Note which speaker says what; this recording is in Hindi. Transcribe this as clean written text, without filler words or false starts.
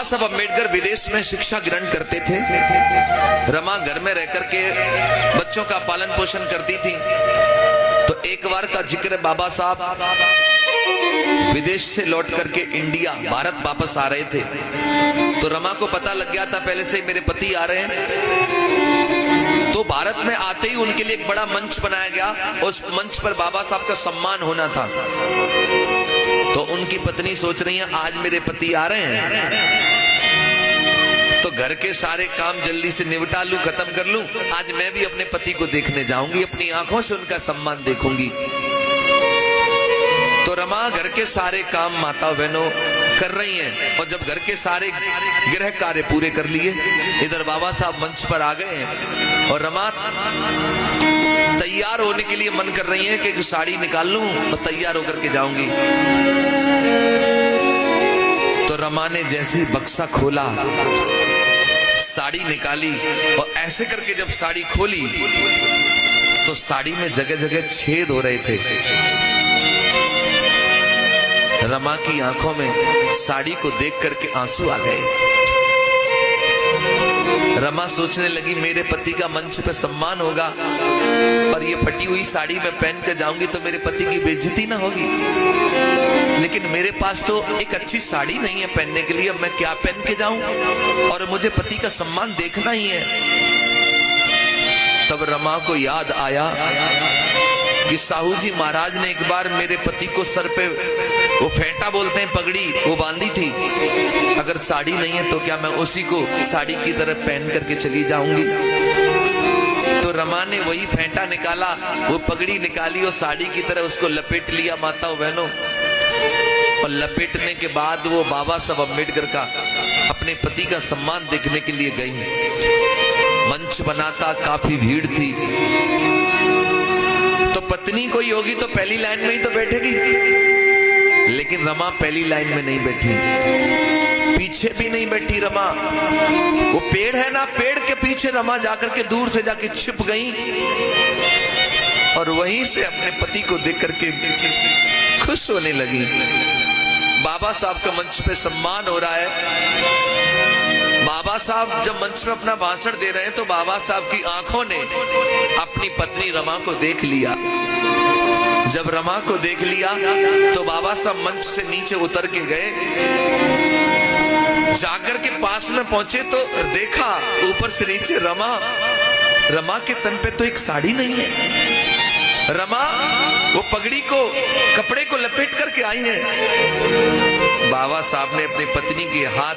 Speaker 1: साहब अम्बेडकर विदेश में शिक्षा ग्रहण करते थे। रमा घर में रह करके बच्चों का पालन पोषण करती थी। तो एक बार का जिक्र है, बाबा साहब विदेश से लौट करके इंडिया भारत वापस आ रहे थे। तो रमा को पता लग गया था पहले से मेरे पति आ रहे हैं। तो भारत में आते ही उनके लिए एक बड़ा मंच बनाया गया। उस मंच पर बाबा साहब का सम्मान होना था। तो उनकी पत्नी सोच रही है आज मेरे पति आ रहे हैं तो घर के सारे काम जल्दी से निपटा लूं, खत्म कर लूं। आज मैं भी अपने पति को देखने जाऊंगी, अपनी आंखों से उनका सम्मान देखूंगी। तो रमा घर के सारे काम माता बहनों कर रही हैं। और जब घर के सारे गृह कार्य पूरे कर लिए, इधर बाबा साहब मंच पर आ गए हैं और रमा तैयार होने के लिए मन कर रही है कि एक साड़ी निकाल लूं और तैयार होकर के जाऊंगी। तो रमा ने जैसे बक्सा खोला, साड़ी निकाली और ऐसे करके जब साड़ी खोली तो साड़ी में जगह जगह छेद हो रहे थे। रमा की आंखों में साड़ी को देख करके आंसू आ गए। रमा सोचने लगी मेरे पति का मंच पे सम्मान होगा और ये फटी हुई साड़ी में पहन कर जाऊंगी तो मेरे पति की बेइज्जती ना होगी। लेकिन मेरे पास तो एक अच्छी साड़ी नहीं है पहनने के लिए, अब मैं क्या पहन के जाऊं और मुझे पति का सम्मान देखना ही है। तब रमा को याद आया कि साहू जी महाराज ने एक बार मेरे पति को सर पे वो फेंटा बोलते हैं पगड़ी, वो बांधी थी। अगर साड़ी नहीं है तो क्या मैं उसी को साड़ी की तरह पहन करके चली जाऊंगी। तो रमा ने वही फेंटा निकाला, वो पगड़ी निकाली और साड़ी की तरह उसको लपेट लिया माताओं बहनों। और लपेटने के बाद वो बाबा साहब अम्बेडकर का अपने पति का सम्मान देखने के लिए गई। मंच बनाता, काफी भीड़ थी। तो पत्नी कोई होगी तो पहली लाइन में ही तो बैठेगी, लेकिन रमा पहली लाइन में नहीं बैठी, पीछे भी नहीं बैठी रमा। वो पेड़ है ना, पेड़ के पीछे रमा जाकर के दूर से जाके छिप गई और वहीं से अपने पति को देख करके खुश होने लगी। बाबा साहब का मंच पे सम्मान हो रहा है। बाबा साहब जब मंच में अपना भाषण दे रहे हैं तो बाबा साहब की आंखों ने अपनी पत्नी रमा को देख लिया। जब रमा को देख लिया तो बाबा साहब मंच से नीचे उतर के गए, जाकर के पास में पहुंचे तो देखा ऊपर से नीचे रमा के तन पे तो एक साड़ी नहीं है। रमा वो पगड़ी को, कपड़े को लपेट करके आई है। बाबा साहब ने अपनी पत्नी के हाथ